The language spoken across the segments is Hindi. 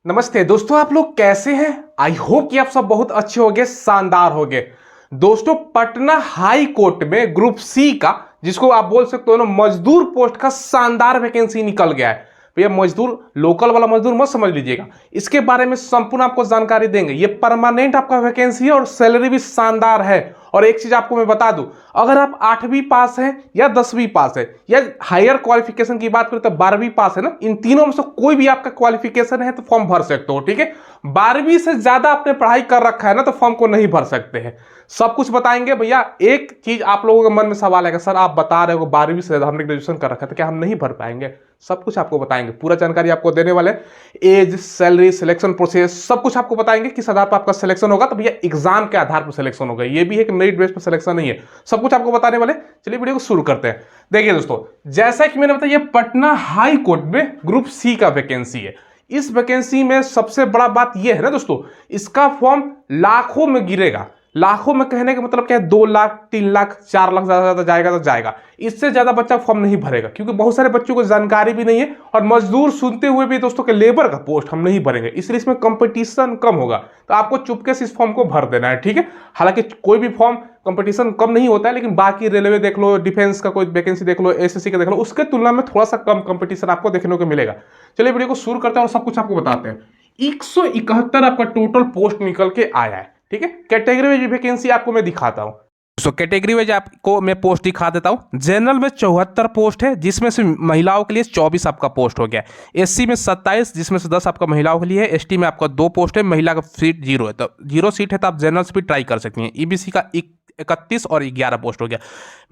नमस्ते दोस्तों, आप लोग कैसे हैं। आई होप कि आप सब बहुत अच्छे होंगे, शानदार होंगे। दोस्तों, पटना हाई कोर्ट में ग्रुप सी का, जिसको आप बोल सकते हो ना, मजदूर पोस्ट का शानदार वैकेंसी निकल गया है। भैया मजदूर, लोकल वाला मजदूर मत समझ लीजिएगा, इसके बारे में संपूर्ण आपको जानकारी देंगे। ये परमानेंट आपका वैकेंसी है और सैलरी भी शानदार है। और एक चीज आपको मैं बता दूं, अगर आप 8वीं पास हैं या 10वीं पास है या हायर क्वालिफिकेशन की बात करें तो 12वीं पास है ना, इन तीनों में से कोई भी आपका क्वालिफिकेशन है तो फॉर्म भर सकते हो। ठीक है, 12वीं से ज्यादा आपने पढ़ाई कर रखा है ना तो फॉर्म को नहीं भर सकते हैं। सब कुछ बताएंगे भैया। एक चीज आप लोगों के मन में सवाल आएगा, सर आप बता रहे हो 12वीं से ज्यादा हमने ग्रेजुएशन कर रखा है तो क्या हम नहीं भर पाएंगे। सब कुछ आपको बताएंगे, पूरा जानकारी आपको देने वाले। एज, सैलरी, सिलेक्शन प्रोसेस सब कुछ आपको बताएंगे। किस आधार पर आपका सिलेक्शन होगा, तो भैया एग्जाम के आधार पर सिलेक्शन होगा। ये भी एक मेरिट बेस पर सिलेक्शन नहीं है, सब कुछ आपको बताने वाले। चलिए वीडियो को शुरू करते हैं। देखिए दोस्तों, जैसा कि मैंने बताया, ये पटना हाई कोर्ट में ग्रुप सी का वैकेंसी है। इस वैकेंसी में सबसे बड़ा बात यह है ना दोस्तों, इसका फॉर्म लाखों में गिरेगा। लाखों में कहने का मतलब क्या है, 2 लाख, 3 लाख, 4 लाख ज्यादा ज्यादा जाएगा तो जाएगा। इससे ज्यादा बच्चा फॉर्म नहीं भरेगा, क्योंकि बहुत सारे बच्चों को जानकारी भी नहीं है। और मजदूर सुनते हुए भी दोस्तों के लेबर का पोस्ट हम नहीं भरेंगे, इसलिए इसमें कंपटीशन कम होगा। तो आपको चुपके से इस फॉर्म को भर देना है। ठीक है, हालांकि कोई भी फॉर्म कंपटीशन कम नहीं होता है, लेकिन बाकी रेलवे देख लो, डिफेंस का कोई वैकेंसी देख लो, एसएससी का देख लो, उसके तुलना में थोड़ा सा कम कंपटीशन आपको देखने को मिलेगा। चलिए वीडियो को शुरू करते हैं और सब कुछ आपको बताते हैं। 171 आपका टोटल पोस्ट निकल के आया है। ठीक है, कैटेगरी वाइज वैकेंसी आपको मैं दिखाता हूं। कैटेगरी वाइज आपको मैं पोस्ट दिखा देता हूं। जनरल में 74 पोस्ट है, जिसमें से महिलाओं के लिए 24 आपका पोस्ट हो गया। एससी में 27, जिसमें से 10 आपका महिलाओं के लिए है। एसटी में आपका 2 पोस्ट है, महिला का सीट 0 है, तो 0 सीट है तो आप जनरल से भी ट्राई कर सकती हैं। ईबीसी का 31 और 11 पोस्ट हो गया।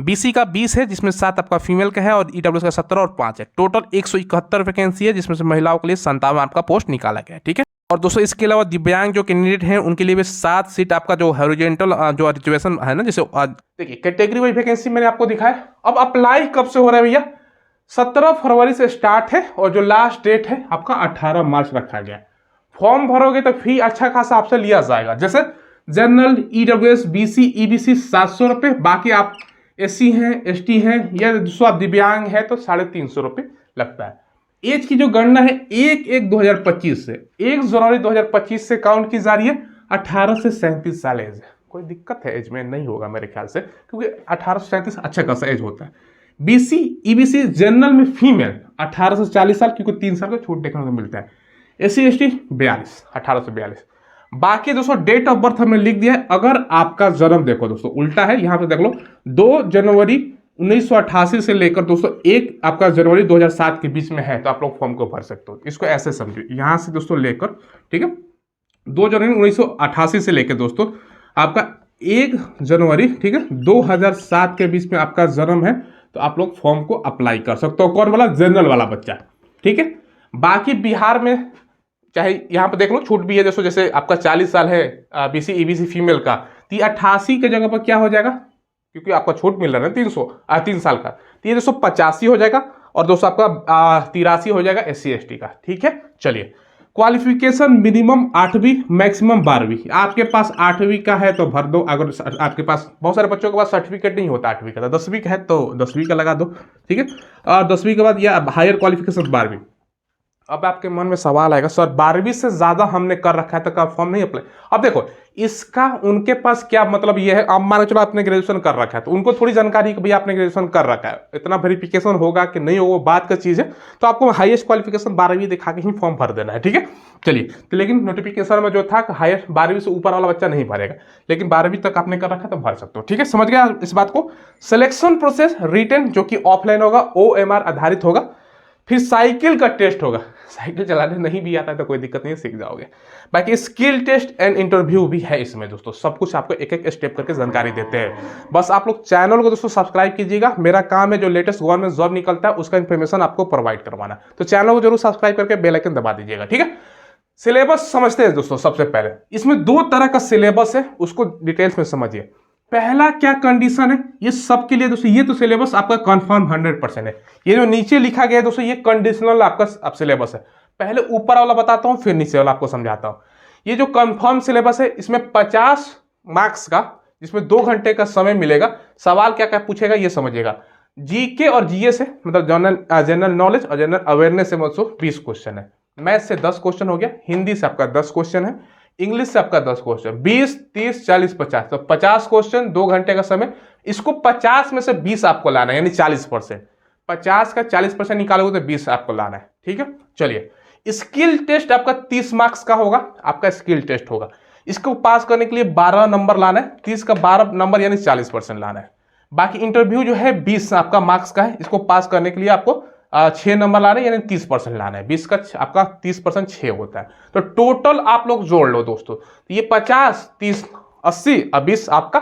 बीसी का 20 है, जिसमें 7 आपका फीमेल का है, और ईडब्ल्यूएस का 17 और 5 है। टोटल 171 वैकेंसी है, जिसमें से महिलाओं के लिए 57 आपका पोस्ट निकाला गया है। ठीक है, और दोस्तों इसके अलावा दिव्यांग जो कैंडिडेट हैं उनके लिए भी 7 सीट आपका जो हॉरिजॉन्टल जो रिजर्वेशन है ना, जैसे देखिए कैटेगरी वाइज वैकेंसी मैंने आपको दिखाया। अब अप्लाई कब से हो रहा है भैया, 17 फरवरी से स्टार्ट है, और जो लास्ट डेट है आपका 18 मार्च रखा गया है। फॉर्म भरोगे तो फी अच्छा खासा आपसे लिया जाएगा। जैसे जनरल, ईडब्ल्यूएस, बीसी, ईबीसी 700 रुपये, बाकी आप एससी हैं, एसटी हैं, या दूसरा आप दिव्यांग है तो 350 रुपये लगता है। एज की जो गणना है 1/1/2025 से 1 जनवरी 2025 से काउंट की जा रही है। 18 से 37 साल एज है। कोई दिक्कत है एज में नहीं होगा मेरे ख्याल से, क्योंकि 18 से 37 अच्छा खासा एज होता है। बीसी, ईबीसी, जनरल में फीमेल 18 से 40 साल, क्योंकि 3 साल का छूट देखने को मिलता है। एससी एसटी 42, 18 से 42। बाकी दोस्तों डेट ऑफ बर्थ हमने लिख दिया है। अगर आपका जन्म देखो दोस्तों उल्टा है, यहां पे देख लो, 2 जनवरी 1988 से लेकर दोस्तों 1 आपका जनवरी 2007 के बीच में है, तो आप लोग फॉर्म को भर सकते हो। इसको ऐसे समझो, यहां से दोस्तों लेकर, ठीक है, 2 जनवरी 1988 से लेकर दोस्तों आपका 1 जनवरी, ठीक है, 2007 के बीच में आपका जन्म है, तो आप लोग फॉर्म को अप्लाई कर सकते हो। कौन वाला, जनरल वाला बच्चा। ठीक है, बाकी बिहार में चाहे यहाँ पे देख लो छूट भी है दोस्तों, जैसे आपका 40 साल है बीसी ईबीसी फीमेल का, तो 88 के जगह पर क्या हो जाएगा, क्योंकि आपका छूट मिल रहा है 3 साल का, तो ये दोस्तों 85 हो जाएगा, और दोस्तों आपका 83 हो जाएगा एससी एसटी का। ठीक है, चलिए क्वालिफिकेशन मिनिमम 8वीं, मैक्सिमम 12वीं। आपके पास 8वीं का है तो भर दो। अगर आपके पास, बहुत सारे बच्चों के पास सर्टिफिकेट नहीं होता 8वीं का, तो 10वीं का है तो 10वीं का लगा दो। ठीक है, और 10वीं के बाद या हायर क्वालिफिकेशन 12वीं। अब आपके मन में सवाल आएगा, सर 12वीं से ज्यादा हमने कर रखा है तो क्या फॉर्म नहीं अप्लाई। अब देखो इसका उनके पास क्या मतलब ये है, अब मान चलो आपने ग्रेजुएशन कर रखा है तो उनको थोड़ी जानकारी कि भैया आपने ग्रेजुएशन कर रखा है, इतना वेरिफिकेशन होगा कि नहीं होगा वो बात का चीज है। तो आपको हाईएस्ट क्वालिफिकेशन 12वीं दिखा के ही फॉर्म भर देना है। ठीक है, चलिए, तो लेकिन नोटिफिकेशन में जो था हाईएस्ट 12वीं से ऊपर वाला बच्चा नहीं भरेगा, लेकिन 12वीं तक आपने कर रखा है तो भर सकते हो। ठीक है, समझ गया इस बात को। सिलेक्शन प्रोसेस रिटन, जो कि ऑफलाइन होगा, OMR आधारित होगा। फिर साइकिल का टेस्ट होगा। साइकिल चलाने नहीं भी आता है तो कोई दिक्कत नहीं, सीख जाओगे। बाकी स्किल टेस्ट एंड इंटरव्यू भी है इसमें दोस्तों। सब कुछ आपको एक एक स्टेप करके जानकारी देते हैं। बस आप लोग चैनल को दोस्तों सब्सक्राइब कीजिएगा। मेरा काम है जो लेटेस्ट गवर्नमेंट जॉब निकलता है उसका इन्फॉर्मेशन आपको प्रोवाइड करवाना, तो चैनल को जरूर सब्सक्राइब करके बेल आइकन दबा दीजिएगा। ठीक है, सिलेबस समझते हैं दोस्तों। सबसे पहले इसमें 2 तरह का सिलेबस है, उसको डिटेल्स में समझिए। पहला क्या कंडीशन है, ये सबके लिए दोस्तों, ये तो सिलेबस आपका कंफर्म 100% है। ये जो नीचे लिखा गया है दोस्तों, ये कंडीशनल आपका सिलेबस है। पहले ऊपर वाला बताता हूं, फिर नीचे वाला आपको समझाता हूं। ये जो कंफर्म सिलेबस है, इसमें 50 मार्क्स का, जिसमें 2 घंटे का समय मिलेगा। सवाल क्या क्या पूछेगा ये समझिएगा। जीके और जीएस है, मतलब जनरल नॉलेज और जनरल अवेयरनेस से 20 क्वेश्चन है। मैथ से 10 क्वेश्चन हो गया, हिंदी से आपका 10 क्वेश्चन है, इंग्लिश से आपका 10 क्वेश्चन, 20, 30, 40, 50, तो 50 क्वेश्चन, 2 घंटे का समय। इसको 50 में से 20 आपको लाना है, यानी 40%। 50 का 40% निकालोगे तो 20 आपको लाना है, ठीक है। चलिए, स्किल टेस्ट आपका 30 मार्क्स का होगा, आपका स्किल टेस्ट होगा। इसको पास करने के लिए 12 नंबर लाना है, 30 का 12 नंबर यानी 40% लाना है। बाकी इंटरव्यू जो है 20 आपका मार्क्स का है, इसको पास करने के लिए आपको 6 नंबर लाने यानी 30% लाना है। 20 का आपका 30% 6 होता है। तो टोटल आप लोग जोड़ लो दोस्तों, तो ये 50, 30, 80 और 20 आपका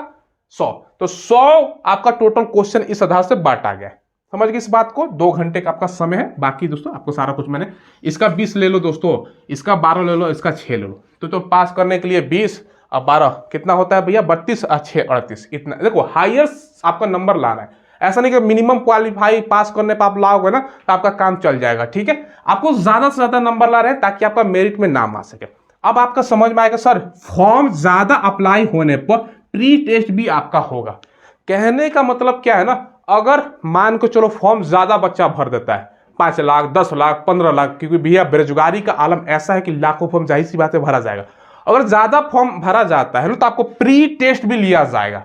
100, तो 100 आपका टोटल क्वेश्चन इस आधार से बांटा गया है। समझ गए इस बात को। 2 घंटे का आपका समय है। बाकी दोस्तों आपको सारा कुछ मैंने, इसका 20 ले लो दोस्तों, इसका 12 ले लो, इसका 6 ले लो, तो पास करने के लिए 20 और 12 कितना होता है भैया, 32 और 6 38। इतना देखो, हायर आपका नंबर लाना है। ऐसा नहीं कि मिनिमम क्वालिफाई पास करने पर आप लाओगे ना तो आपका काम चल जाएगा, ठीक है। आपको ज्यादा से ज्यादा नंबर ला रहे हैं ताकि आपका मेरिट में नाम आ सके। अब आपका समझ में आएगा सर, फॉर्म ज्यादा अप्लाई होने पर प्री टेस्ट भी आपका होगा। कहने का मतलब क्या है ना, अगर मान को चलो फॉर्म ज्यादा बच्चा भर देता है, 5 लाख, 10 लाख, 15 लाख, क्योंकि भैया बेरोजगारी का आलम ऐसा है कि लाखों फॉर्म जाहिर सी बात है भरा जाएगा। अगर ज्यादा फॉर्म भरा जाता है ना तो आपको प्री टेस्ट भी लिया जाएगा,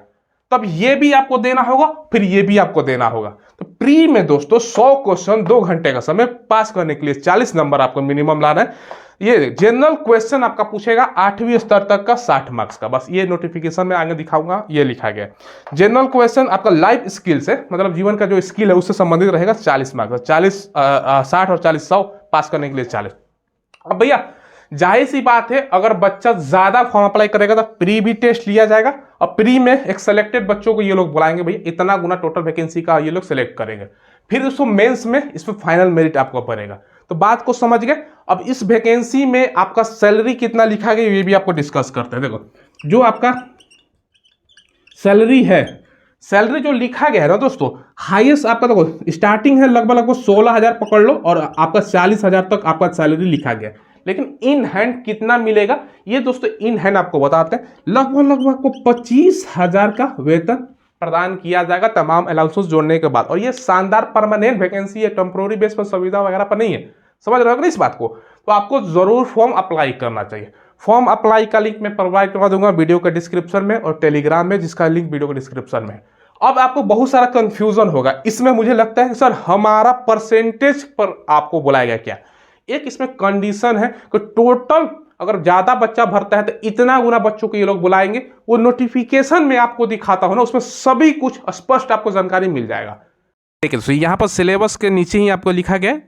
तब ये भी आपको देना होगा, फिर ये भी आपको देना होगा। तो प्री में दोस्तों 100 क्वेश्चन, 2 घंटे का समय, पास करने के लिए 40 नंबर आपको मिनिमम लाना है। ये जनरल क्वेश्चन आपका पूछेगा 8वीं स्तर तक का 60 मार्क्स का, बस ये नोटिफिकेशन में आगे दिखाऊंगा, ये लिखा गया। जनरल क्वेश्चन आपका लाइफ स्किल से, मतलब जीवन का जो स्किल है उससे संबंधित रहेगा, 40 मार्क्स, 40 60 और 40 100, पास करने के लिए 40। अब भैया जाहिर सी बात है, अगर बच्चा ज्यादा फॉर्म अप्लाई करेगा तो प्री भी टेस्ट लिया जाएगा, और प्री में एक सेलेक्टेड बच्चों को ये लोग बुलाएंगे, भैया इतना गुना टोटल वैकेंसी का ये लोग सेलेक्ट करेंगे, फिर उसको मेंस में इसमें फाइनल मेरिट आपको पड़ेगा। तो बात को समझ गए। अब इस वैकेंसी में आपका सैलरी कितना लिखा गया ये भी आपको डिस्कस करते हैं। देखो, जो आपका सैलरी है, सैलरी जो लिखा गया है ना दोस्तों, हाईएस्ट आपका देखो स्टार्टिंग है लगभग 16,000 पकड़ लो, और आपका 40,000 तक आपका सैलरी लिखा गया है। लेकिन इन हैंड कितना मिलेगा ये दोस्तों इन हैंड आपको बताते हैं। लगभग आपको 25,000 का वेतन प्रदान किया जाएगा तमाम अलाउंसेस जोड़ने के बाद। और ये शानदार परमानेंट वैकेंसी है, टेम्पोररी बेस पर सुविधा वगैरह पर नहीं है। समझ रहे हो ना इस बात को। तो आपको जरूर फॉर्म अप्लाई करना चाहिए। फॉर्म अप्लाई का लिंक मैं प्रोवाइड करवा दूंगा वीडियो के डिस्क्रिप्शन में, और टेलीग्राम में जिसका लिंक वीडियो के डिस्क्रिप्शन में है। अब आपको बहुत सारा कंफ्यूजन होगा इसमें, मुझे लगता है कि सर हमारा परसेंटेज पर आपको बुलाया गया क्या। एक इसमें कंडीशन है कि टोटल अगर ज्यादा बच्चा भरता है तो इतना गुना बच्चों को ये लोग बुलाएंगे। वो नोटिफिकेशन में आपको दिखाता हो ना, उसमें सभी कुछ स्पष्ट आपको जानकारी मिल जाएगा। देखिए तो यहाँ पर सिलेबस के नीचे ही आपको लिखा गया,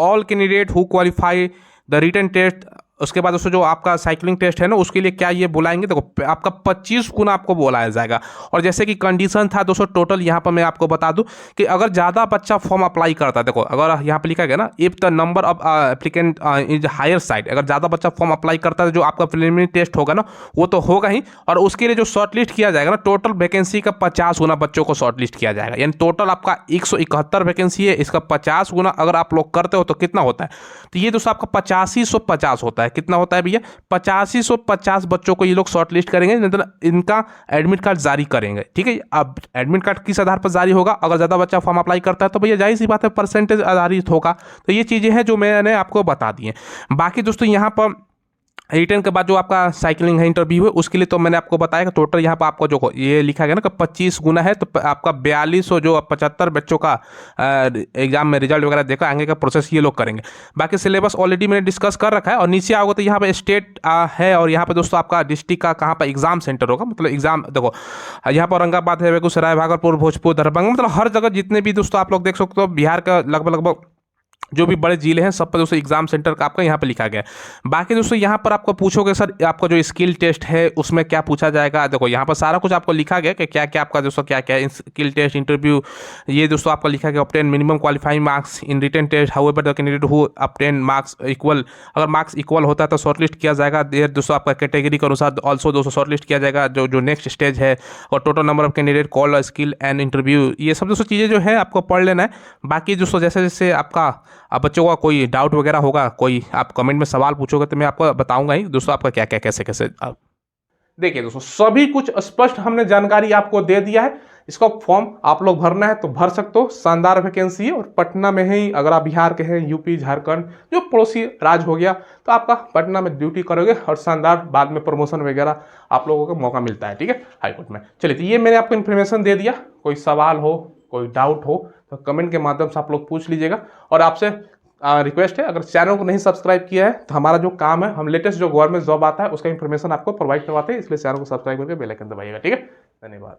all candidate who qualify the written test. उसके बाद उसको जो आपका साइकिलिंग टेस्ट है ना उसके लिए क्या ये बुलाएंगे, देखो आपका 25 गुना आपको बुलाया जाएगा। और जैसे कि कंडीशन था दोस्तों, टोटल यहाँ पर मैं आपको बता दूं कि अगर ज़्यादा बच्चा फॉर्म अप्लाई करता है, देखो अगर यहाँ पर लिखा गया ना, if the number of applicant is higher side, अगर ज़्यादा बच्चा फॉर्म अप्लाई करता है जो आपका प्रिलिमिनरी टेस्ट होगा ना वो तो होगा ही, और उसके लिए जो शॉर्ट लिस्ट किया जाएगा ना, टोटल वैकेंसी का 50 गुना बच्चों को शॉर्ट लिस्ट किया जाएगा। यानी टोटल आपका 171 वैकेंसी है, इसका 50 गुना अगर आप लोग करते हो तो कितना होता है, तो ये दोस्तों आपका 8550 होता है। कितना होता है भैया, 8550 बच्चों को ये लोग शॉर्ट लिस्ट करेंगे, मतलब इनका एडमिट कार्ड जारी करेंगे। ठीक है, अब एडमिट कार्ड किस आधार पर जारी होगा, अगर ज़्यादा बच्चा फॉर्म अप्लाई करता है तो भैया जाहिर सी बात है परसेंटेज आधारित होगा। तो ये चीज़ें हैं जो मैंने आपको बता दी हैं। बाकी दोस्तों यहाँ पर रिटर्न के बाद जो आपका साइकिलिंग है इंटरव्यू है उसके लिए तो मैंने आपको बताया कि टोटल यहाँ पर आपको जो ये लिखा गया ना कि 25 गुना है, तो आपका 42 जो 75 बच्चों का एग्जाम में रिजल्ट वगैरह देखा, आगे का प्रोसेस ये लोग करेंगे। बाकी सिलेबस ऑलरेडी मैंने डिस्कस कर रखा है। और नीचे आओगे तो यहाँ पे स्टेट है, और यहाँ पे दोस्तों आपका डिस्ट्रिक्ट का कहाँ पर एग्जाम सेंटर होगा, मतलब एग्जाम देखो यहाँ पर औरंगाबाद है, बेगूसराय, भागलपुर, भोजपुर, दरभंगा, मतलब हर जगह जितने भी दोस्तों आप लोग देख सकते हो बिहार का लगभग जो भी बड़े जिले हैं सब पर दोस्तों एग्जाम सेंटर का आपका यहाँ पे लिखा गया है। बाकी दोस्तों यहाँ पर आपको पूछोगे सर आपका जो स्किल टेस्ट है उसमें क्या पूछा जाएगा, देखो यहाँ पर सारा कुछ आपको लिखा गया कि क्या क्या आपका दोस्तों क्या क्या स्किल टेस्ट इंटरव्यू, ये दोस्तों आपका लिखा गया obtain minimum qualifying marks in written test, however the candidate who obtain marks equal, अगर मार्क्स इक्वल होता है तो शॉर्टलिस्ट किया जाएगा। देर दोस्तों आपका कैटेगरी के अनुसार ऑल्सो दोस्तों शॉर्टलिस्ट किया जाएगा जो नेक्स्ट स्टेज है, और total number of candidate call skill and interview, ये सब दोस्तों चीज़ें जो है आपको पढ़ लेना है। बाकी दोस्तों जैसे जैसे आपका बच्चों का कोई डाउट वगैरह होगा, कोई आप कमेंट में सवाल पूछोगे तो मैं आपको बताऊंगा ही दोस्तों आपका क्या क्या कैसे कैसे। देखिए दोस्तों सभी कुछ स्पष्ट हमने जानकारी आपको दे दिया है। इसका फॉर्म आप लोग भरना है तो भर सकते हो। शानदार वैकेंसी है और पटना में ही, अगर आप बिहार के हैं, यूपी, झारखंड जो पड़ोसी राज्य हो गया, तो आपका पटना में ड्यूटी करोगे और शानदार बाद में प्रमोशन वगैरह आप लोगों को मौका मिलता है, ठीक है, हाईकोर्ट में। चलिए, तो ये मैंने आपको इन्फॉर्मेशन दे दिया। कोई सवाल हो, कोई डाउट हो तो कमेंट के माध्यम से आप लोग पूछ लीजिएगा। और आपसे रिक्वेस्ट है, अगर चैनल को नहीं सब्सक्राइब किया है तो हमारा जो काम है, हम लेटेस्ट जो गवर्नमेंट जॉब आता है उसका इन्फॉर्मेशन आपको प्रोवाइड करवाते हैं, इसलिए चैनल को सब्सक्राइब करके बेल आइकन दबाइएगा, ठीक है। धन्यवाद।